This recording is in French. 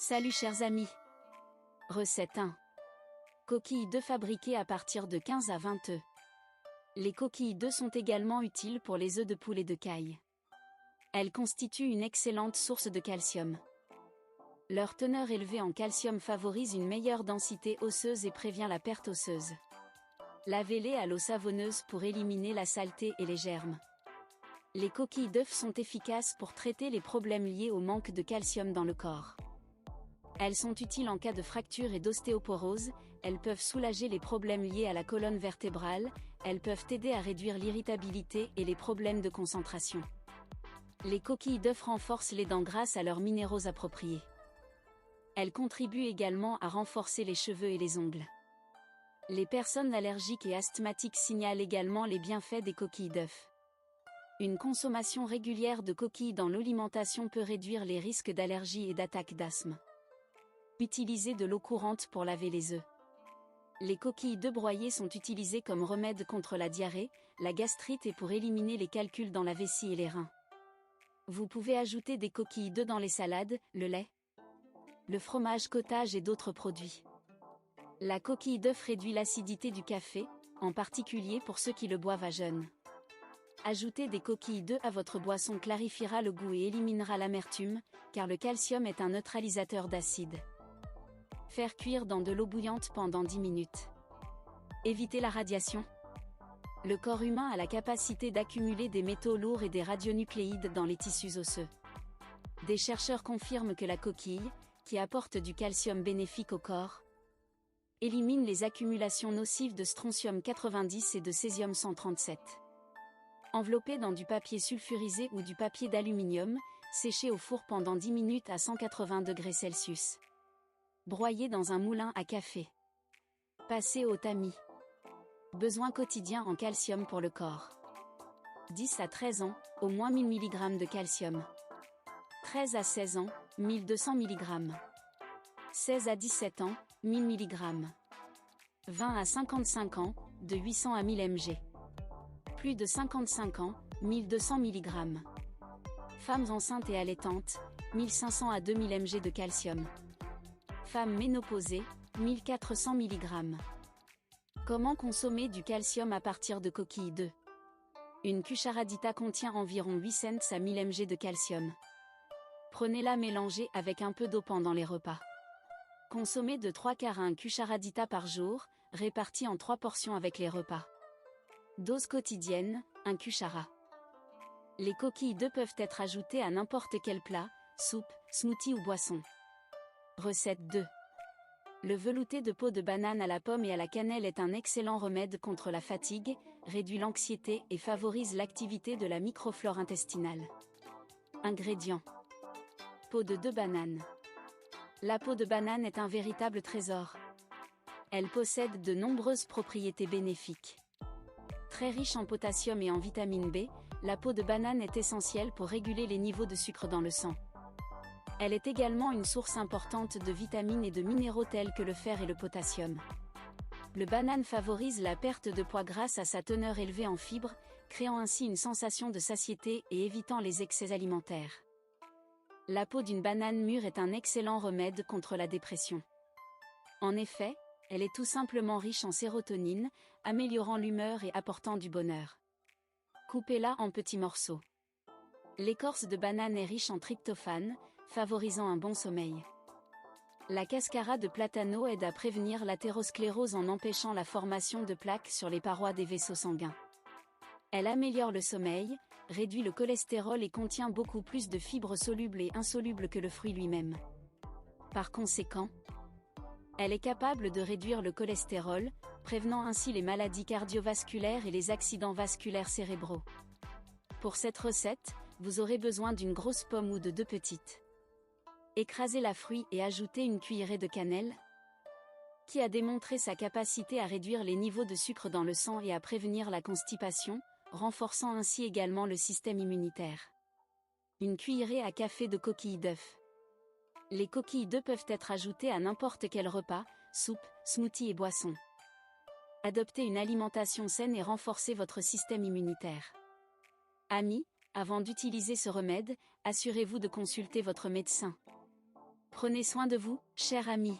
Salut chers amis. Recette 1. Coquilles d'œufs fabriquées à partir de 15 à 20 œufs. Les coquilles d'œufs sont également utiles pour les œufs de poule et de caille. Elles constituent une excellente source de calcium. Leur teneur élevée en calcium favorise une meilleure densité osseuse et prévient la perte osseuse. Lavez-les à l'eau savonneuse pour éliminer la saleté et les germes. Les coquilles d'œufs sont efficaces pour traiter les problèmes liés au manque de calcium dans le corps. Elles sont utiles en cas de fracture et d'ostéoporose, elles peuvent soulager les problèmes liés à la colonne vertébrale, elles peuvent aider à réduire l'irritabilité et les problèmes de concentration. Les coquilles d'œufs renforcent les dents grâce à leurs minéraux appropriés. Elles contribuent également à renforcer les cheveux et les ongles. Les personnes allergiques et asthmatiques signalent également les bienfaits des coquilles d'œufs. Une consommation régulière de coquilles dans l'alimentation peut réduire les risques d'allergie et d'attaque d'asthme. Utilisez de l'eau courante pour laver les œufs. Les coquilles d'œufs broyées sont utilisées comme remède contre la diarrhée, la gastrite et pour éliminer les calculs dans la vessie et les reins. Vous pouvez ajouter des coquilles d'œufs dans les salades, le lait, le fromage cottage et d'autres produits. La coquille d'œuf réduit l'acidité du café, en particulier pour ceux qui le boivent à jeun. Ajouter des coquilles d'œufs à votre boisson clarifiera le goût et éliminera l'amertume, car le calcium est un neutralisateur d'acide. Faire cuire dans de l'eau bouillante pendant 10 minutes. Éviter la radiation. Le corps humain a la capacité d'accumuler des métaux lourds et des radionucléides dans les tissus osseux. Des chercheurs confirment que la coquille, qui apporte du calcium bénéfique au corps, élimine les accumulations nocives de strontium 90 et de césium 137. Enveloppé dans du papier sulfurisé ou du papier d'aluminium, séché au four pendant 10 minutes à 180 degrés Celsius. Broyé dans un moulin à café. Passé au tamis. Besoin quotidien en calcium pour le corps. 10 à 13 ans, au moins 1000 mg de calcium. 13 à 16 ans, 1200 mg. 16 à 17 ans, 1000 mg. 20 à 55 ans, de 800 à 1000 mg. Plus de 55 ans, 1200 mg. Femmes enceintes et allaitantes, 1500 à 2000 mg de calcium. Femmes ménopausées, 1400 mg. Comment consommer du calcium à partir de coquilles d'œufs? Une cucharadita contient environ 8 cents à 1000 mg de calcium. Prenez-la mélangée avec un peu d'eau pendant les repas. Consommez de 3/4 à 1 cucharadita par jour, répartie en 3 portions avec les repas. Dose quotidienne, 1 cucharat. Les coquilles d'œufs peuvent être ajoutées à n'importe quel plat, soupe, smoothie ou boisson. Recette 2. Le velouté de peau de banane à la pomme et à la cannelle est un excellent remède contre la fatigue, réduit l'anxiété et favorise l'activité de la microflore intestinale. Ingrédients. Peau de 2 bananes. La peau de banane est un véritable trésor. Elle possède de nombreuses propriétés bénéfiques. Très riche en potassium et en vitamine B, la peau de banane est essentielle pour réguler les niveaux de sucre dans le sang. Elle est également une source importante de vitamines et de minéraux tels que le fer et le potassium. Le banane favorise la perte de poids grâce à sa teneur élevée en fibres, créant ainsi une sensation de satiété et évitant les excès alimentaires. La peau d'une banane mûre est un excellent remède contre la dépression. En effet, elle est tout simplement riche en sérotonine, améliorant l'humeur et apportant du bonheur. Coupez-la en petits morceaux. L'écorce de banane est riche en tryptophane, favorisant un bon sommeil. La cascara de platano aide à prévenir l'athérosclérose en empêchant la formation de plaques sur les parois des vaisseaux sanguins. Elle améliore le sommeil, réduit le cholestérol et contient beaucoup plus de fibres solubles et insolubles que le fruit lui-même. Par conséquent, elle est capable de réduire le cholestérol, prévenant ainsi les maladies cardiovasculaires et les accidents vasculaires cérébraux. Pour cette recette, vous aurez besoin d'une grosse pomme ou de 2 petites. Écrasez la fruit et ajoutez une cuillerée de cannelle, qui a démontré sa capacité à réduire les niveaux de sucre dans le sang et à prévenir la constipation, renforçant ainsi également le système immunitaire. Une cuillerée à café de coquilles d'œufs. Les coquilles d'œufs peuvent être ajoutées à n'importe quel repas, soupe, smoothie et boisson. Adoptez une alimentation saine et renforcez votre système immunitaire. Amis, avant d'utiliser ce remède, assurez-vous de consulter votre médecin. Prenez soin de vous, chers amis.